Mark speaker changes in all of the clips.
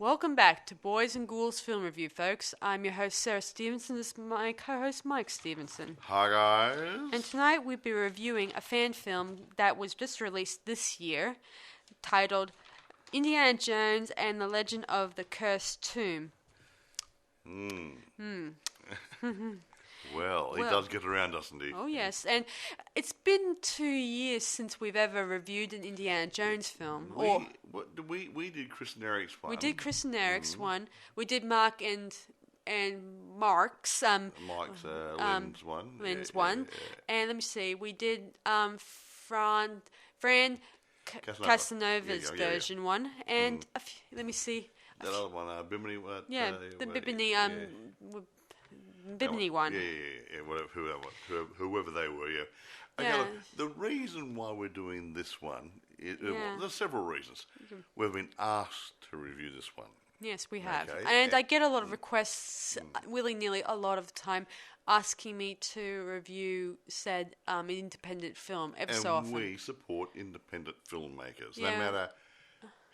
Speaker 1: Welcome back to Boys and Ghouls Film Review, folks. I'm your host, Sarah Stephenson. This is my co-host, Mike Stephenson.
Speaker 2: Hi, guys.
Speaker 1: And tonight we'll be reviewing a fan film that was just released this year, titled Indiana Jones and the Legend of the Cursed Tomb.
Speaker 2: Well, he does get around, doesn't he?
Speaker 1: Oh, yes. And it's been 2 years since we've ever reviewed an Indiana Jones film.
Speaker 2: We did Chris and Eric's one.
Speaker 1: We did Chris and Eric's one. We did Mark and Mark's.
Speaker 2: Mike's Lynn's one.
Speaker 1: Lynn's one. Yeah. And let me see. We did Fran Casanova's version one. And let me see.
Speaker 2: That other one, Bimini.
Speaker 1: The Bimini. Bimini one.
Speaker 2: Yeah. Whoever they were, yeah. Okay, look, the reason why we're doing this one, there's several reasons. We've been asked to review this one.
Speaker 1: Yes, we have. Okay. And I get a lot of requests, willy-nilly, a lot of the time, asking me to review said independent film ever so often.
Speaker 2: And we support independent filmmakers, no matter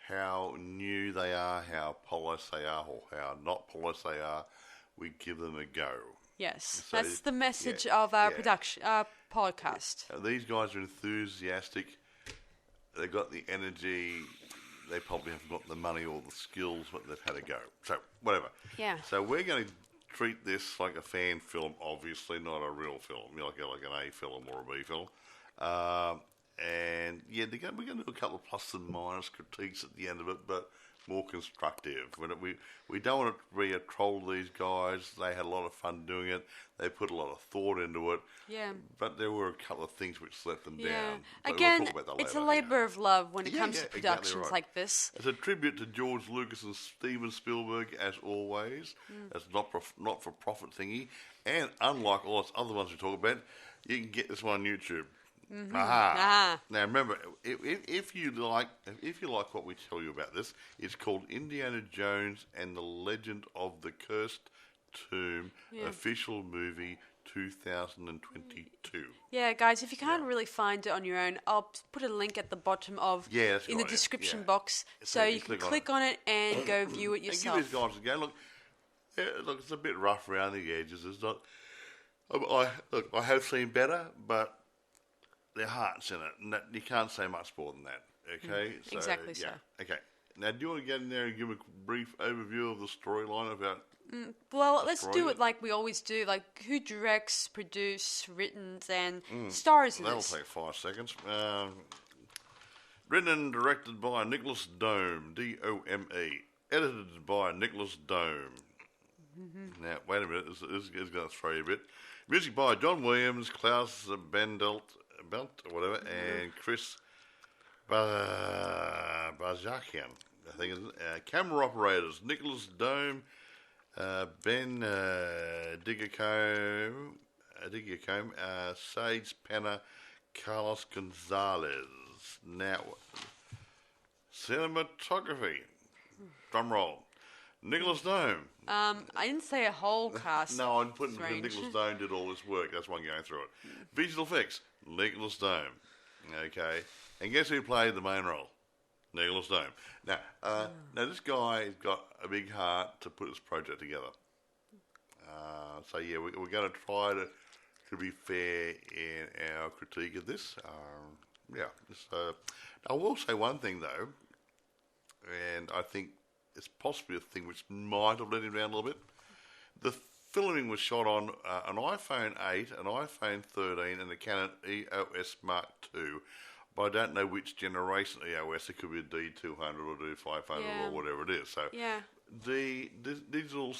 Speaker 2: how new they are, how polished they are, or how not polished they are. We give them a go.
Speaker 1: Yes, so that's the message of our production, our podcast.
Speaker 2: These guys are enthusiastic. They've got the energy. They probably haven't got the money or the skills, but they've had a go. So, whatever. Yeah. So we're going to treat this like a fan film, obviously, not a real film. Like an A film or a B film. And, we're going to do a couple of plus and minus critiques at the end of it, but more constructive. We don't want it to be a troll to these guys. They had a lot of fun doing it. They put a lot of thought into it. Yeah. But there were a couple of things which let them down. But
Speaker 1: again,
Speaker 2: we'll talk about that
Speaker 1: it's a labour of love when it comes to productions
Speaker 2: exactly right.
Speaker 1: like this.
Speaker 2: It's a tribute to George Lucas and Steven Spielberg, as always. It's not for profit thingy. And unlike all those other ones we talk about, you can get this one on YouTube. Mm-hmm. Aha. Now remember, if you like what we tell you about this, it's called Indiana Jones and the Legend of the Cursed Tomb, official movie 2022.
Speaker 1: Yeah, guys, if you can't really find it on your own, I'll put a link at the bottom of in the description box, so you can click on it and go view it yourself.
Speaker 2: And give these guys a go. Look, it's a bit rough around the edges. It's not. I have seen better, but their heart's in it, and you can't say much more than that. Okay,
Speaker 1: exactly so.
Speaker 2: Okay, now do you want to get in there and give a brief overview of the storyline about?
Speaker 1: Well, let's do it like we always do. Like who directs, produce, written, and stars in this.
Speaker 2: That'll take 5 seconds. Written and directed by Nicholas Dome, D-O-M-E. Edited by Nicholas Dome. Now, wait a minute. This is going to throw you a bit. Music by John Williams, Klaus Belt or whatever, and Chris Bazakian, I think. Camera operators: Nicholas Dome, Ben Digacombe, Sage Penna, Carlos Gonzalez. Now, cinematography. Drum roll. Nicholas Dome.
Speaker 1: I didn't say a whole cast.
Speaker 2: No, I'm putting Nicholas Dome did all this work. That's why I'm going through it. Visual effects. Nicholas Dome. Okay. And guess who played the main role? Nicholas Dome. Now, this guy's got a big heart to put this project together. We're going to try to be fair in our critique of this. I will say one thing, though, and I think it's possibly a thing which might have let him down a little bit. The filming was shot on an iPhone 8, an iPhone 13, and a Canon EOS Mark II. But I don't know which generation EOS. It could be a D200 or D500 or whatever it is. So the digital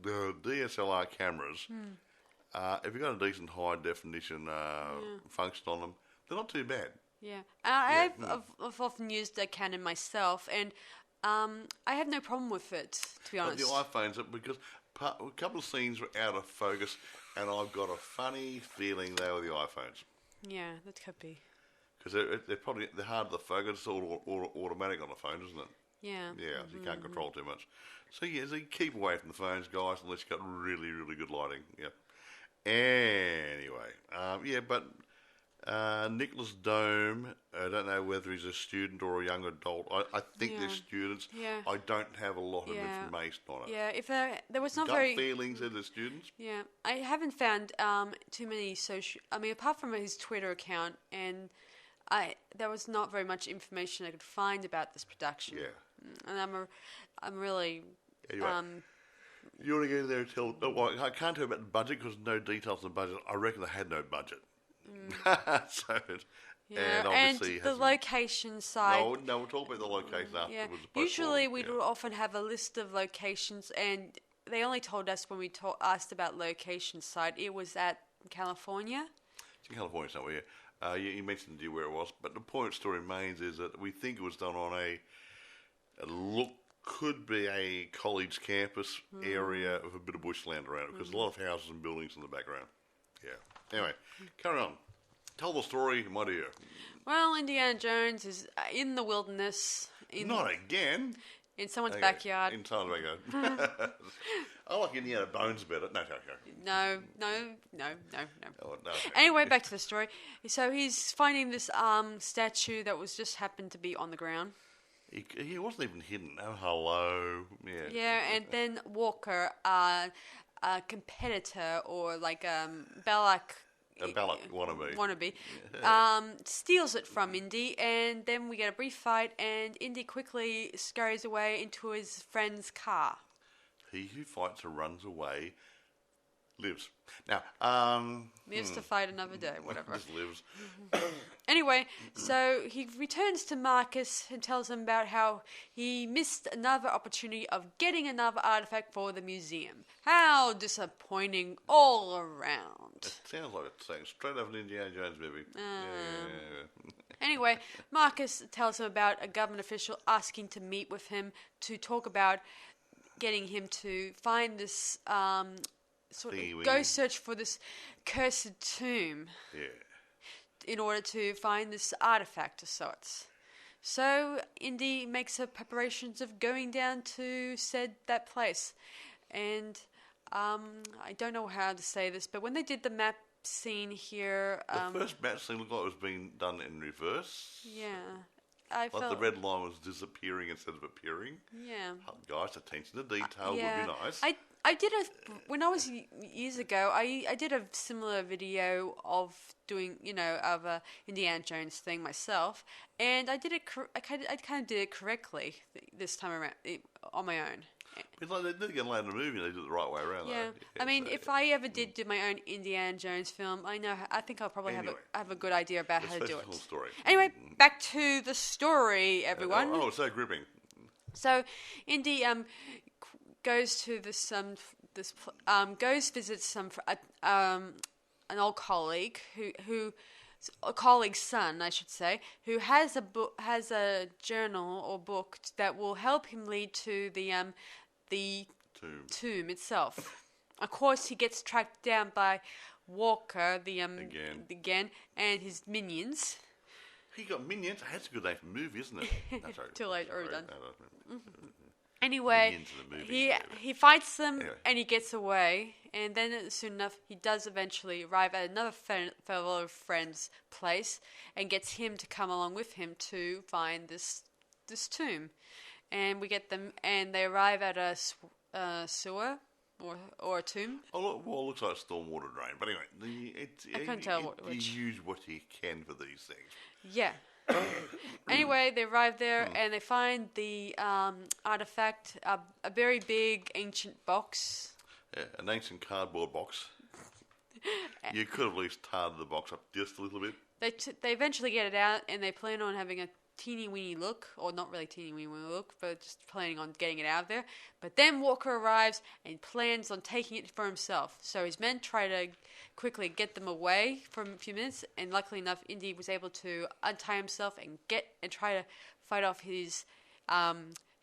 Speaker 2: DSLR cameras, if you've got a decent high definition function on them, they're not too bad.
Speaker 1: Yeah, I've often used a Canon myself, and I have no problem with it, to be honest.
Speaker 2: But the iPhones, because a couple of scenes were out of focus, and I've got a funny feeling they were the iPhones.
Speaker 1: Yeah, that could be.
Speaker 2: Because they're hard to focus. It's all automatic on the phone, isn't it? Yeah. Yeah, so you can't control too much. So keep away from the phones, guys, unless you've got really, really good lighting. Yeah. Anyway, Nicholas Dome, I don't know whether he's a student or a young adult. I think they're students.
Speaker 1: Yeah.
Speaker 2: I don't have a lot of information on it.
Speaker 1: Yeah, if there was not
Speaker 2: Gut
Speaker 1: very...
Speaker 2: feelings of the students?
Speaker 1: Yeah, I haven't found too many social... I mean, apart from his Twitter account, and there was not very much information I could find about this production.
Speaker 2: Yeah.
Speaker 1: And I'm really...
Speaker 2: Anyway, you want to go in there and tell... Well, I can't tell you about the budget because no details on the budget. I reckon they had no budget. So...
Speaker 1: Yeah,
Speaker 2: and obviously
Speaker 1: the location side...
Speaker 2: No, we'll talk about the location afterwards.
Speaker 1: Usually we would often have a list of locations, and they only told us when we asked about location side. It was at California.
Speaker 2: It's in California somewhere, yeah. You mentioned where it was, but the point still remains is that we think it was done on could be a college campus area with a bit of bushland around it, because a lot of houses and buildings in the background. Yeah. Anyway, carry on. Tell the story, my dear.
Speaker 1: Well, Indiana Jones is in the wilderness.
Speaker 2: Not again.
Speaker 1: In someone's backyard.
Speaker 2: In someone's backyard. I like Indiana Bones better. No. Oh, no.
Speaker 1: Anyway, back to the story. So he's finding this statue that was just happened to be on the ground.
Speaker 2: He wasn't even hidden. Oh, hello. Yeah.
Speaker 1: Yeah, and then Walker, a competitor or like Belloc...
Speaker 2: A Balak wannabe.
Speaker 1: Steals it from Indy, and then we get a brief fight, and Indy quickly scurries away into his friend's car.
Speaker 2: He who fights or runs away lives. Now,
Speaker 1: lives to fight another day, whatever.
Speaker 2: Just lives.
Speaker 1: Anyway, so he returns to Marcus and tells him about how he missed another opportunity of getting another artifact for the museum. How disappointing all around.
Speaker 2: It sounds like it's saying straight out of an Indiana Jones movie.
Speaker 1: Anyway, Marcus tells him about a government official asking to meet with him to talk about getting him to find this... go search for this cursed tomb.
Speaker 2: Yeah.
Speaker 1: In order to find this artifact of sorts. So Indy makes her preparations of going down to that place. And I don't know how to say this, but when they did the map scene here...
Speaker 2: the first map scene looked like it was being done in reverse.
Speaker 1: Yeah.
Speaker 2: Like the red line was disappearing instead of appearing.
Speaker 1: Yeah.
Speaker 2: Guys, attention to detail would be nice.
Speaker 1: I did when I was years ago, I did a similar video of doing, of a Indiana Jones thing myself, and I did it. I kind of did it correctly this time around on my own.
Speaker 2: It's like they did get later in the movie, they did it the right way around.
Speaker 1: Yeah, I mean, if I ever did do my own Indiana Jones film, I think I'll probably have a good idea about how to do it.
Speaker 2: Story.
Speaker 1: Anyway, back to the story, everyone.
Speaker 2: Oh, so gripping.
Speaker 1: So, Indy goes to visits an old colleague a colleague's son, I should say, who has a journal or book that will help him lead to the tomb itself. Of course, he gets tracked down by Walker, again, and his minions.
Speaker 2: He got minions. That's a good name for a movie, isn't it?
Speaker 1: Too late, already done. Anyway, he fights them and he gets away, and then soon enough he does eventually arrive at another fellow friend's place and gets him to come along with him to find this tomb. And we get them, and they arrive at a sewer or a tomb.
Speaker 2: Oh, well, it looks like a stormwater drain, but anyway,
Speaker 1: I can't tell which.
Speaker 2: You use what you can for these things.
Speaker 1: Yeah. Anyway, they arrive there and they find the artifact, a very big ancient box.
Speaker 2: Yeah, an ancient cardboard box. You could have at least tarred the box up just a little bit.
Speaker 1: They eventually get it out, and they plan on having a teeny-weeny look, or not really teeny-weeny look, but just planning on getting it out of there. But then Walker arrives and plans on taking it for himself. So his men try to quickly get them away for a few minutes, and luckily enough, Indy was able to untie himself and try to fight off his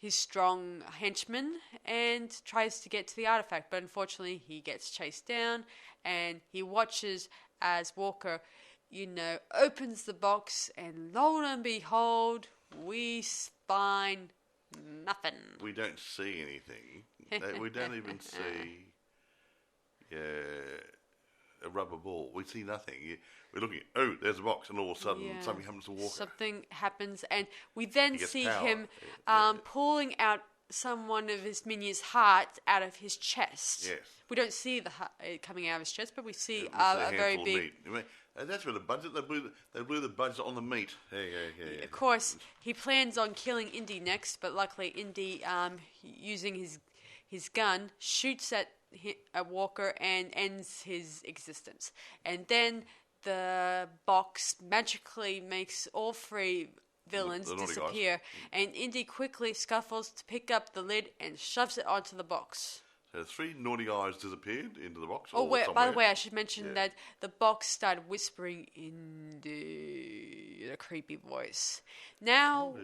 Speaker 1: strong henchman, and tries to get to the artifact. But unfortunately, he gets chased down, and he watches as Walker opens the box, and lo and behold, we find nothing.
Speaker 2: We don't see anything. We don't even see a rubber ball. We see nothing. We're looking, oh, there's a box, and all of a sudden something happens to Walker.
Speaker 1: Something happens, and we then see
Speaker 2: power.
Speaker 1: him pulling out someone of his minion's heart out of his chest.
Speaker 2: Yes.
Speaker 1: We don't see the heart coming out of his chest, but we see
Speaker 2: a
Speaker 1: a very
Speaker 2: handful
Speaker 1: big...
Speaker 2: of meat. I mean, and that's where the budget, they blew the budget on the meat. Yeah.
Speaker 1: Of course, he plans on killing Indy next, but luckily Indy, using his gun, shoots at Walker and ends his existence. And then the box magically makes all three villains disappear, and Indy quickly scuffles to pick up the lid and shoves it onto the box.
Speaker 2: So 3 naughty guys disappeared into the box.
Speaker 1: Oh, wait, by the way, I should mention that the box started whispering in a creepy voice. Now,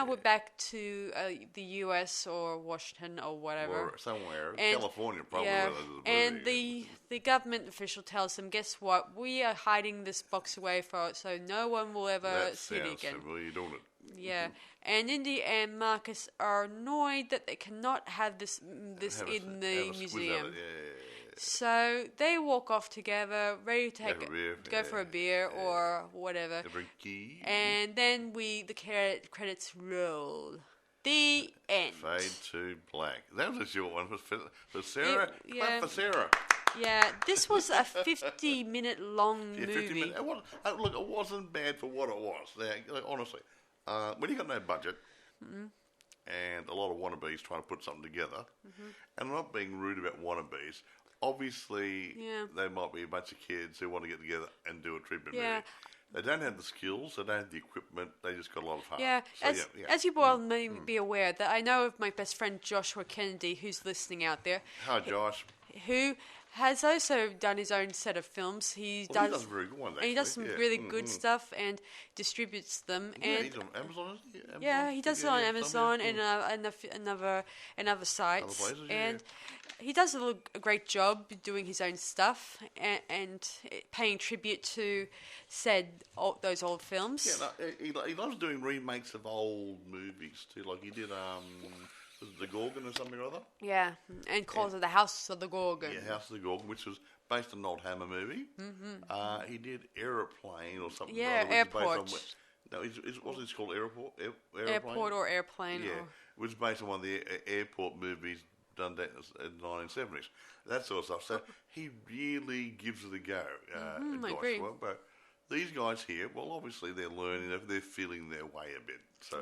Speaker 1: we're back to the US or Washington or whatever.
Speaker 2: Or somewhere. California, probably.
Speaker 1: Yeah, and the government official tells them, guess what? We are hiding this box away so no one will ever see it again.
Speaker 2: Well, you're doing it.
Speaker 1: Yeah, and Indy and Marcus are annoyed that they cannot have this in the museum. So they walk off together, ready to go for a beer or whatever. And then the credits roll. The end.
Speaker 2: Fade to black. That was a short one for Sarah. For Sarah.
Speaker 1: Yeah, this was a 50-minute long movie.
Speaker 2: 50 minutes. Look, it wasn't bad for what it was. Honestly. When you got no budget and a lot of wannabes trying to put something together, and I'm not being rude about wannabes, obviously they might be a bunch of kids who want to get together and do a treatment movie. They don't have the skills, they don't have the equipment, they just got a lot of heart.
Speaker 1: Yeah, as you well may be aware, that I know of my best friend Joshua Kennedy, who's listening out there.
Speaker 2: Hi, Josh.
Speaker 1: Who has also done his own set of films. He does
Speaker 2: very good ones,
Speaker 1: and he does some really good stuff and distributes them. And
Speaker 2: he's on Amazon, isn't he?
Speaker 1: Yeah, he does it on Amazon and another sites.
Speaker 2: Other places,
Speaker 1: and he does a great job doing his own stuff and paying tribute to those old films.
Speaker 2: Yeah, no, he loves doing remakes of old movies too. Like he did was it The Gorgon or something or other?
Speaker 1: Yeah, and calls it The House of the Gorgon.
Speaker 2: Yeah, House of the Gorgon, which was based on an old Hammer movie. He did Aeroplane or something.
Speaker 1: Yeah, Airport.
Speaker 2: Wasn't it called Airport?
Speaker 1: Airport or Airplane.
Speaker 2: Yeah, which was based on one of the airport movies done in the 1970s. That sort of stuff. So he really gives it a go.
Speaker 1: I agree.
Speaker 2: But these guys here, well, obviously they're learning, they're feeling their way a bit. So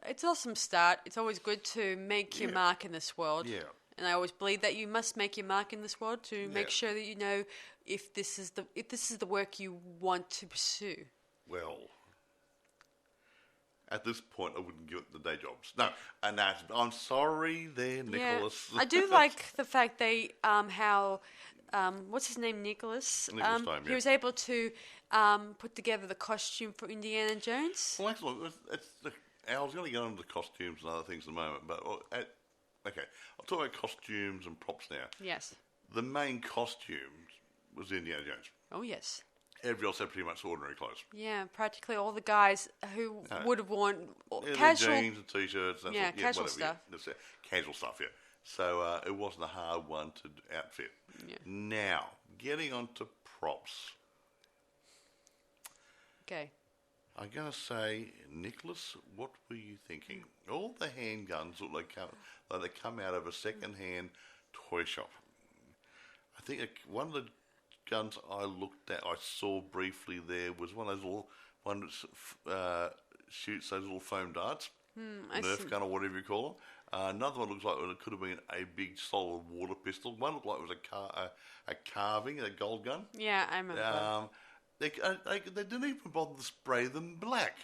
Speaker 1: it's awesome start. It's always good to make your mark in this world.
Speaker 2: Yeah.
Speaker 1: And I always believe that you must make your mark in this world to make sure that you know if this is the work you want to pursue.
Speaker 2: Well, at this point, I wouldn't give it the day jobs. No, and I'm sorry there, Nicholas.
Speaker 1: I do like the fact they how what's his name, Nicholas? He was able to put together the costume for Indiana Jones.
Speaker 2: Well, actually, I was going to get into the costumes and other things in a moment, but okay, I'll talk about costumes and props now.
Speaker 1: Yes.
Speaker 2: The main costume was Indiana Jones.
Speaker 1: Oh yes.
Speaker 2: Everybody else had pretty much ordinary clothes.
Speaker 1: Yeah, practically all the guys who would have worn
Speaker 2: casual jeans and t-shirts.
Speaker 1: Casual stuff.
Speaker 2: Casual stuff, yeah. So it wasn't a hard one to outfit.
Speaker 1: Yeah.
Speaker 2: Now, getting on to props.
Speaker 1: Okay.
Speaker 2: I'm going to say, Nicholas, what were you thinking? All the handguns look like they come out of a second-hand toy shop. I think one of the guns I saw briefly there was one of those one that shoots those little foam darts, Nerf gun or whatever you call them. Another one looks like it could have been a big solid water pistol. One looked like it was a carving, a gold gun.
Speaker 1: Yeah, I remember.
Speaker 2: They didn't even bother to spray them black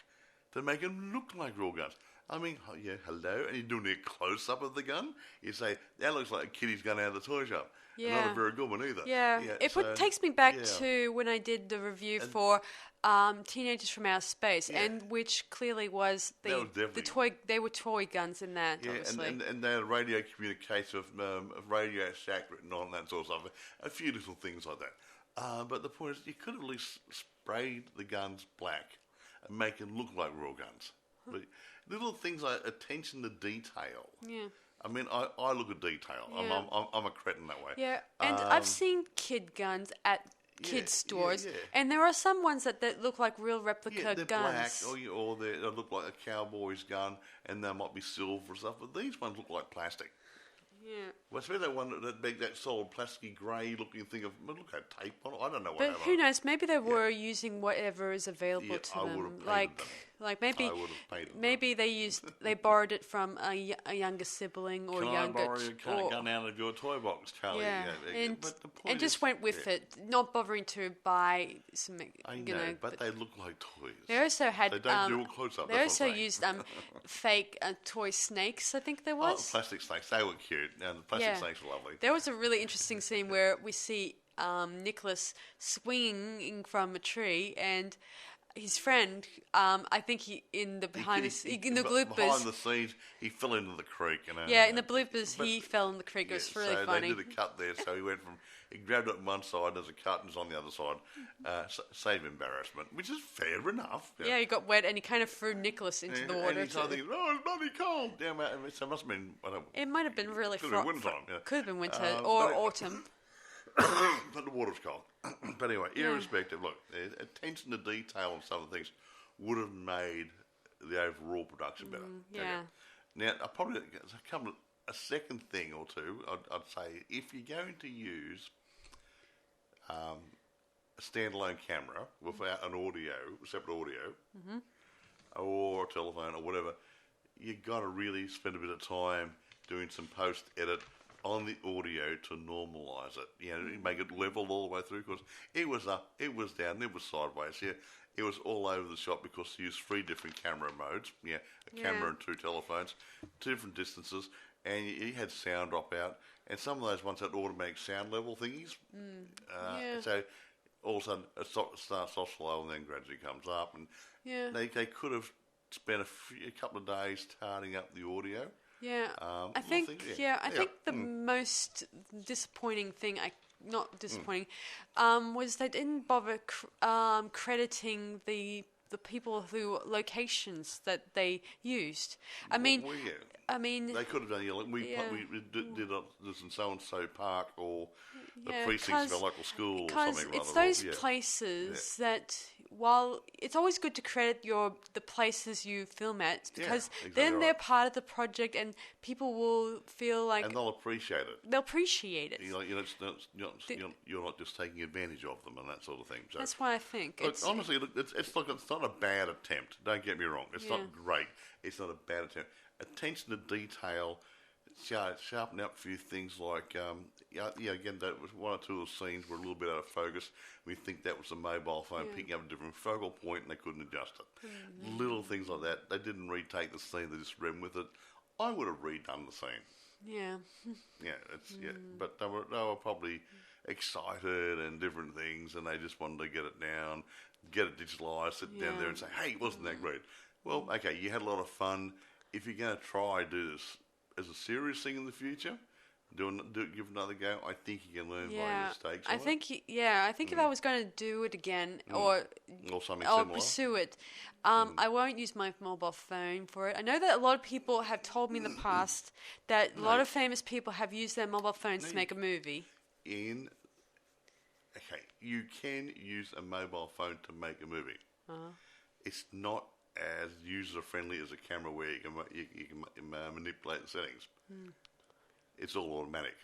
Speaker 2: to make them look like real guns. I mean, hello, and you're doing a close-up of the gun. You say, that looks like a kiddie's gun out of the toy shop.
Speaker 1: Yeah.
Speaker 2: Not a very good one either.
Speaker 1: Yeah, it takes me back to when I did the review for Teenagers from Outer Space, and which clearly was the toy. They were toy guns in that.
Speaker 2: Yeah,
Speaker 1: obviously.
Speaker 2: and they had radio communication of Radio Shack written on that sort of stuff. A few little things like that. But the point is, you could have at least sprayed the guns black and make them look like real guns. But little things like attention to detail.
Speaker 1: Yeah.
Speaker 2: I mean, I look at detail.
Speaker 1: Yeah.
Speaker 2: I'm a cretin that way.
Speaker 1: Yeah, and I've seen kid guns at kid stores, and there are some ones that look like real replica
Speaker 2: they're
Speaker 1: guns.
Speaker 2: black, or they look like a cowboy's gun, and they might be silver and stuff. But these ones look like plastic.
Speaker 1: Yeah.
Speaker 2: Well, especially that one, that big, that solid, plasticky, grey-looking thing of look at tape on it. I don't know what.
Speaker 1: But who knows? Maybe they were using whatever is available to
Speaker 2: I would
Speaker 1: them.
Speaker 2: have painted
Speaker 1: Like maybe
Speaker 2: I would have painted
Speaker 1: maybe they borrowed it from a younger sibling or
Speaker 2: Can
Speaker 1: younger.
Speaker 2: I borrow your gun out of your toy box, Charlie?
Speaker 1: Yeah,
Speaker 2: but the point
Speaker 1: and just
Speaker 2: is,
Speaker 1: went with it, not bothering to buy some.
Speaker 2: I know, but they look like toys.
Speaker 1: They also had.
Speaker 2: They don't do a close up.
Speaker 1: They also used fake toy snakes. I think there
Speaker 2: Oh,
Speaker 1: was.
Speaker 2: plastic snakes. They were cute, and the plastic snakes were lovely.
Speaker 1: There was a really interesting scene where we see Nicholas swinging from a tree, and his friend, I think in the bloopers.
Speaker 2: Behind the scenes, he fell into the creek.
Speaker 1: In the bloopers, he fell in the creek. It was really funny.
Speaker 2: They did a cut there, so he went from. He grabbed it on one side, there's a cut, and it's on the other side. Save embarrassment, which is fair enough.
Speaker 1: Yeah, he got wet, and he kind of threw Nicholas into the water.
Speaker 2: And he's thinking, it's bloody cold. Yeah, so it must have been.
Speaker 1: It might have been really
Speaker 2: could have been winter time.
Speaker 1: Could have been winter or autumn.
Speaker 2: But the water's cold. But anyway, irrespective, look, attention to detail on some of the things would have made the overall production better.
Speaker 1: Yeah.
Speaker 2: Okay. Now, I probably come to a second thing or two. I'd say if you're going to use a standalone camera without an separate audio, or a telephone or whatever, you've got to really spend a bit of time doing some post-edit on the audio to normalise it. You know, make it level all the way through, because it was up, it was down, it was sideways. Yeah, it was all over the shop because you used 3 different camera modes. Yeah, a camera and 2 telephones, 2 different distances, and you had sound drop out. And some of those ones had automatic sound level thingies. So all of a sudden it starts off slow and then gradually comes up. And they could have spent a couple of days tarting up the audio.
Speaker 1: Yeah, I think the most disappointing thing, not disappointing, was they didn't bother crediting the people who locations that they used. I mean,
Speaker 2: they could have done. We did this in so and so park or the precincts of a local school or something.
Speaker 1: Because it's those places that, while it's always good to credit the places you film at, because then they're part of the project and people will feel like...
Speaker 2: And they'll appreciate it.
Speaker 1: They'll appreciate it.
Speaker 2: You're not just taking advantage of them and that sort of thing. So,
Speaker 1: that's what I think.
Speaker 2: Look, honestly, it's not a bad attempt. Don't get me wrong. It's not great. It's not a bad attempt. Attention to detail, sharpen up a few things like, again, that was 1 or 2 of the scenes were a little bit out of focus. We think that was a mobile phone picking up a different focal point and they couldn't adjust it. Little things like that. They didn't retake the scene, they just ran with it. I would have redone the scene.
Speaker 1: Yeah.
Speaker 2: But they were probably excited and different things, and they just wanted to get it down, get it digitalised, sit down there and say, hey, wasn't that great? Well, okay, you had a lot of fun. If you're going to try do this as a serious thing in the future, give it another go. I think you can learn by your mistakes. I
Speaker 1: think if I was going to do it again or
Speaker 2: something similar,
Speaker 1: pursue it, I won't use my mobile phone for it. I know that a lot of people have told me in the past that a lot of famous people have used their mobile phones to make a movie.
Speaker 2: You can use a mobile phone to make a movie. It's not as user-friendly as a camera where you can manipulate the settings. It's all automatic.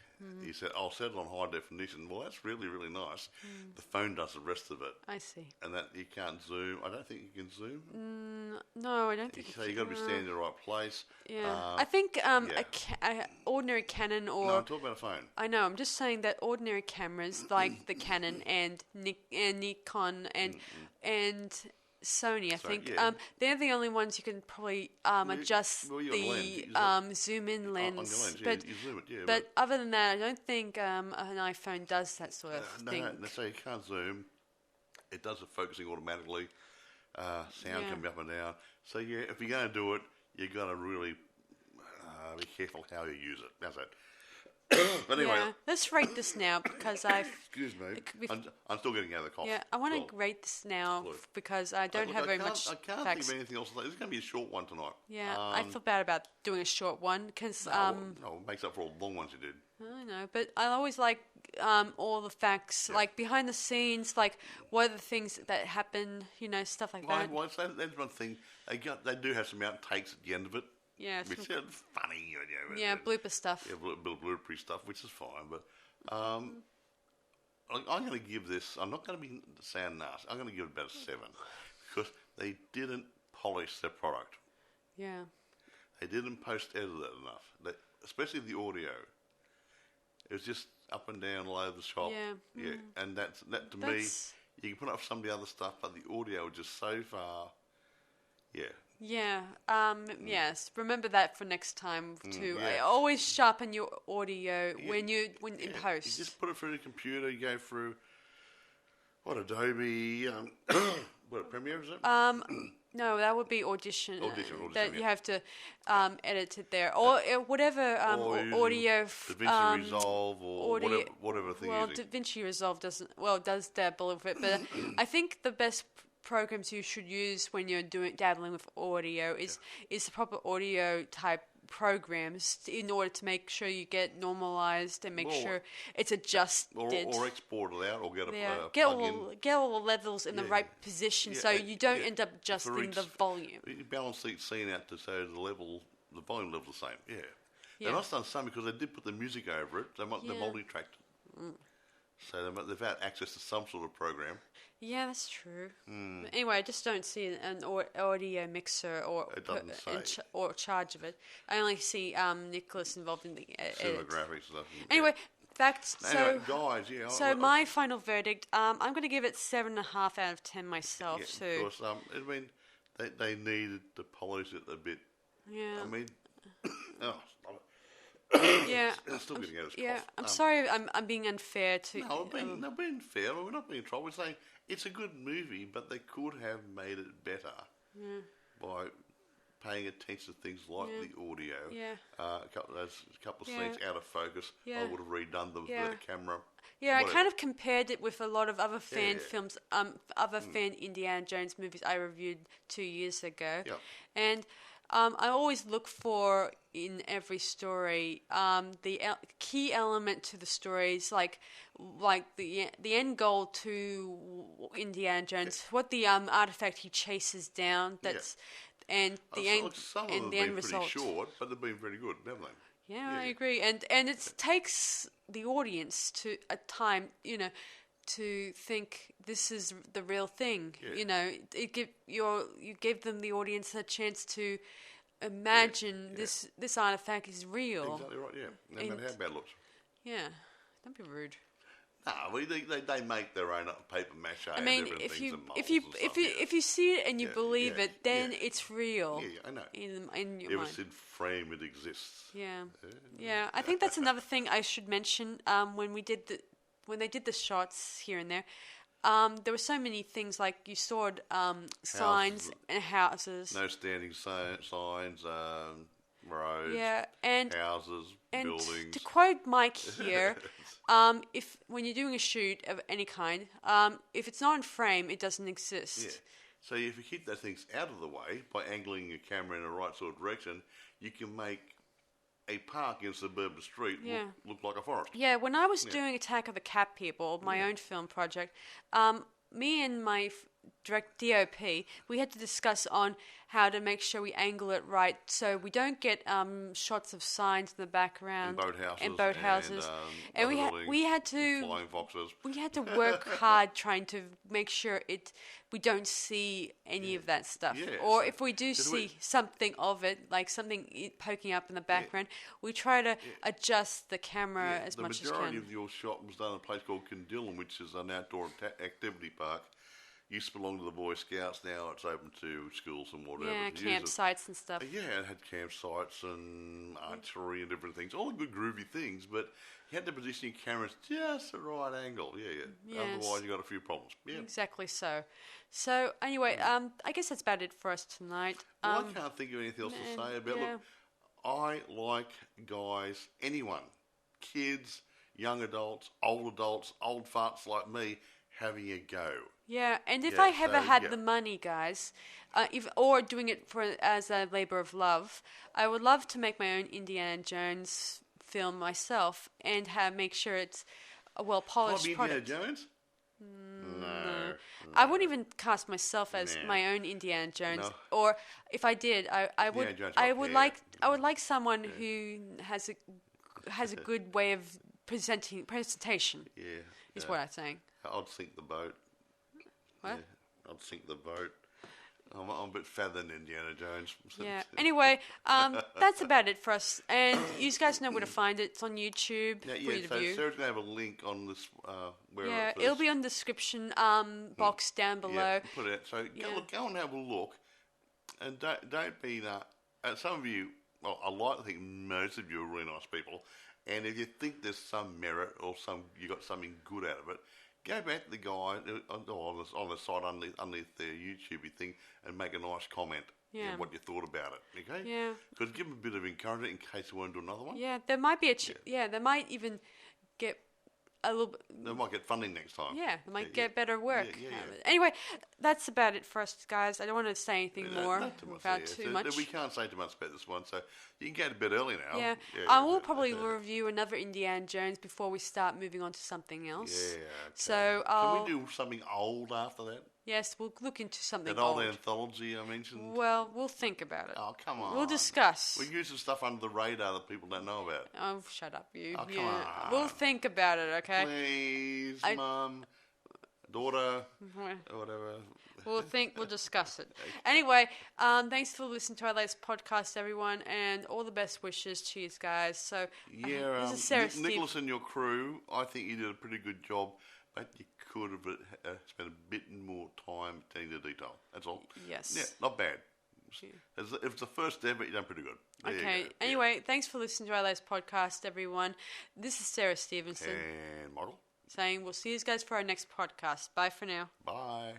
Speaker 2: You said, I'll set it on high definition. Well, that's really, really nice. The phone does the rest of it.
Speaker 1: I see.
Speaker 2: And that you can't zoom. I don't think you can zoom.
Speaker 1: No, I don't think
Speaker 2: so. You've got to be standing in the right place.
Speaker 1: Yeah. I think a ordinary Canon or...
Speaker 2: No, I'm talking about a phone.
Speaker 1: I know. I'm just saying that ordinary cameras like the Canon and Nikon and Sony, I think. They're the only ones you can probably adjust the zoom-in lens.
Speaker 2: You zoom it,
Speaker 1: but other than that, I don't think an iPhone does that sort of thing.
Speaker 2: No, so you can't zoom. It does the focusing automatically. Sound can be up and down. So if you're going to do it, you've got to really be careful how you use it. How's that? But anyway,
Speaker 1: Yeah, let's rate this now because
Speaker 2: excuse me, I'm still getting out of the cough.
Speaker 1: Yeah, I want
Speaker 2: Well,
Speaker 1: to rate this now because I don't
Speaker 2: look,
Speaker 1: have
Speaker 2: I
Speaker 1: very
Speaker 2: can't-
Speaker 1: much
Speaker 2: I can't
Speaker 1: facts.
Speaker 2: think of anything else. This is going to be a short one tonight.
Speaker 1: Yeah, I feel bad about doing a short one because
Speaker 2: No, it makes up for all the long ones you did.
Speaker 1: I know, but I always like all the facts, like behind the scenes, like what are the things that happen, stuff like that.
Speaker 2: Well, that's one thing. They do have some outtakes at the end of it,
Speaker 1: Yeah,
Speaker 2: which is funny.
Speaker 1: yeah, blooper stuff.
Speaker 2: Yeah, bloopery stuff, which is fine. But I'm going to give this. I'm not going to be sound nasty. I'm going to give it about a 7 because they didn't polish their product.
Speaker 1: Yeah.
Speaker 2: They didn't post edit it enough, especially the audio. It was just up and down all over the shop.
Speaker 1: Yeah.
Speaker 2: Yeah, and that to me, you can put up some of the other stuff, but the audio was just so far. Yeah.
Speaker 1: Yeah. Yes. Remember that for next time too.
Speaker 2: yeah.
Speaker 1: Always sharpen your audio when in post.
Speaker 2: You just put it through the computer. You go through Adobe. What Premiere is it?
Speaker 1: No, that would be Audition.
Speaker 2: Audition,
Speaker 1: that
Speaker 2: yeah.
Speaker 1: you have to edit it there, or whatever
Speaker 2: or
Speaker 1: audio.
Speaker 2: DaVinci Resolve or
Speaker 1: audio,
Speaker 2: whatever thing
Speaker 1: well,
Speaker 2: you're using.
Speaker 1: DaVinci Resolve does dabble with it, but I think the best programs you should use when you're dabbling with audio is the proper audio type programs in order to make sure you get normalized and make sure it's adjusted.
Speaker 2: Or export it out or get a
Speaker 1: get
Speaker 2: plug-in.
Speaker 1: get all the levels in the right position so you don't end up adjusting the volume.
Speaker 2: You balance each scene out to so the volume level's the same. Yeah.
Speaker 1: Yeah.
Speaker 2: They must have done some because they did put the music over it. They multi-tracked it. So they've had access to some sort of program.
Speaker 1: Yeah, that's true. But anyway, I just don't see an audio mixer or charge of it. I only see Nicholas involved in the edit.
Speaker 2: Cinematographic stuff.
Speaker 1: Anyway, facts.
Speaker 2: Anyway, guys, yeah.
Speaker 1: So my final verdict, I'm going to give it 7.5 out of 10 myself too.
Speaker 2: Of course, I mean, they needed to polish it a bit.
Speaker 1: Yeah.
Speaker 2: I mean, stop it.
Speaker 1: Yeah.
Speaker 2: It's still getting out of his
Speaker 1: Yeah,
Speaker 2: cough.
Speaker 1: I'm sorry I'm being unfair to...
Speaker 2: No, I'm being fair. We're not being in trouble. We're saying it's a good movie, but they could have made it better by paying attention to things like the audio.
Speaker 1: Yeah.
Speaker 2: A couple of scenes out of focus.
Speaker 1: Yeah.
Speaker 2: I would have redone them with the camera.
Speaker 1: Yeah,
Speaker 2: Whatever.
Speaker 1: I kind of compared it with a lot of other fan films, other fan Indiana Jones movies I reviewed 2 years ago.
Speaker 2: Yep.
Speaker 1: And I always look for, in every story, the key element to the stories, like the end goal to Indiana Jones, what the artifact he chases down, and the end,
Speaker 2: some of
Speaker 1: and
Speaker 2: them
Speaker 1: the
Speaker 2: have
Speaker 1: end
Speaker 2: been
Speaker 1: result.
Speaker 2: pretty short, but they've been pretty good, haven't they?
Speaker 1: Yeah, I agree, and it takes the audience to a time, to think this is the real thing.
Speaker 2: Yeah.
Speaker 1: You give them, the audience, a chance to imagine this artifact is real.
Speaker 2: Exactly right. Yeah, no matter how bad it looks.
Speaker 1: Yeah, don't be rude.
Speaker 2: No, they make their own paper mache.
Speaker 1: I mean,
Speaker 2: and
Speaker 1: if
Speaker 2: things
Speaker 1: you see it and you believe it, then it's real.
Speaker 2: Yeah, I know.
Speaker 1: In your
Speaker 2: Ever
Speaker 1: mind.
Speaker 2: since frame it exists.
Speaker 1: Yeah. I think that's another thing I should mention. When they did the shots here and there, there were so many things, like you saw signs and houses.
Speaker 2: No standing signs, roads, houses,
Speaker 1: and
Speaker 2: buildings.
Speaker 1: To quote Mike here, if when you're doing a shoot of any kind, if it's not in frame, it doesn't exist.
Speaker 2: Yeah. So if you keep those things out of the way by angling your camera in the right sort of direction, you can make a park in a suburban street look like a forest.
Speaker 1: Yeah, when I was doing Attack of the Cat People, my own film project, me and my direct DOP, we had to discuss on how to make sure we angle it right so we don't get shots of signs in the background
Speaker 2: and boathouses
Speaker 1: and we had to
Speaker 2: flying foxes.
Speaker 1: We had to work hard trying to make sure we don't see any of that stuff.
Speaker 2: Yeah,
Speaker 1: or if we do see something of it, like something poking up in the background, we try to adjust the camera as much as can.
Speaker 2: The majority of your shot was done in a place called Candillon, which is an outdoor activity park. Used to belong to the Boy Scouts. Now it's open to schools and whatever.
Speaker 1: Yeah, campsites and stuff.
Speaker 2: Yeah, it had campsites and archery and different things. All the good groovy things, but you had to position your cameras just the right angle. Yeah. Yes. Otherwise, you got a few problems. Yeah.
Speaker 1: Exactly so. So anyway, I guess that's about it for us tonight.
Speaker 2: Well, I can't think of anything else to say about it. Look, I like guys, anyone, kids, young adults, old farts like me having a go.
Speaker 1: Yeah, and if
Speaker 2: Yeah,
Speaker 1: I ever had
Speaker 2: yeah.
Speaker 1: the money, guys, or doing it as a labor of love, I would love to make my own Indiana Jones film myself and make sure it's a well polished
Speaker 2: Indiana
Speaker 1: product.
Speaker 2: Jones? No.
Speaker 1: I wouldn't even cast myself as
Speaker 2: Nah.
Speaker 1: my own Indiana Jones,
Speaker 2: No.
Speaker 1: or if I did, I would
Speaker 2: Indiana Jones,
Speaker 1: I
Speaker 2: right,
Speaker 1: would
Speaker 2: yeah.
Speaker 1: like I would like someone who has a good way of presentation.
Speaker 2: Yeah.
Speaker 1: Is what I'm saying.
Speaker 2: I'd sink the boat.
Speaker 1: What?
Speaker 2: Yeah, I'd sink the boat. I'm a bit fatter than Indiana Jones.
Speaker 1: Yeah. Anyway, that's about it for us. And you guys know where to find it. It's on YouTube.
Speaker 2: Now,
Speaker 1: For you to
Speaker 2: so
Speaker 1: view.
Speaker 2: Sarah's going to have a link on this.
Speaker 1: Yeah, it'll be on the description box down below.
Speaker 2: Yeah, put it. So go and have a look, and don't be that. Some of you, well, I like to think most of you are really nice people, and if you think there's some merit or you got something good out of it, go back to the guy on the side underneath the YouTube thing and make a nice comment.
Speaker 1: Yeah.
Speaker 2: What you thought about it. Okay.
Speaker 1: Yeah.
Speaker 2: Because give them a bit of encouragement in case they want to do another one.
Speaker 1: Yeah, there might be they might even get a little bit.
Speaker 2: They might get funding next time.
Speaker 1: Yeah, they might get better work.
Speaker 2: Yeah.
Speaker 1: Anyway, that's about it for us, guys. I don't want to say anything more about too much.
Speaker 2: We can't say too much about this one, so you can get a bit early now.
Speaker 1: Yeah, I will probably review another Indiana Jones before we start moving on to something else.
Speaker 2: Yeah. Okay.
Speaker 1: So
Speaker 2: can we do something old after that?
Speaker 1: Yes, we'll look into something
Speaker 2: That old anthology I mentioned.
Speaker 1: Well, we'll think about it.
Speaker 2: Oh, come on.
Speaker 1: We'll discuss.
Speaker 2: We use some stuff under the radar that people don't know about.
Speaker 1: Oh, shut up, you.
Speaker 2: Oh, come on.
Speaker 1: We'll think about it, okay?
Speaker 2: Please, Mum, daughter, or whatever.
Speaker 1: We'll discuss it. Anyway, thanks for listening to our latest podcast, everyone, and all the best wishes to you guys. So, this is Sarah
Speaker 2: Nicholas and your crew, I think you did a pretty good job, but you could have spent a bit more time attending to detail. That's all.
Speaker 1: Yes.
Speaker 2: Yeah, not bad. If it's the first step, but you've done pretty good. There
Speaker 1: okay. Anyway, thanks for listening to our latest podcast, everyone. This is Sarah Stephenson.
Speaker 2: And Model.
Speaker 1: Saying we'll see you guys for our next podcast. Bye for now.
Speaker 2: Bye.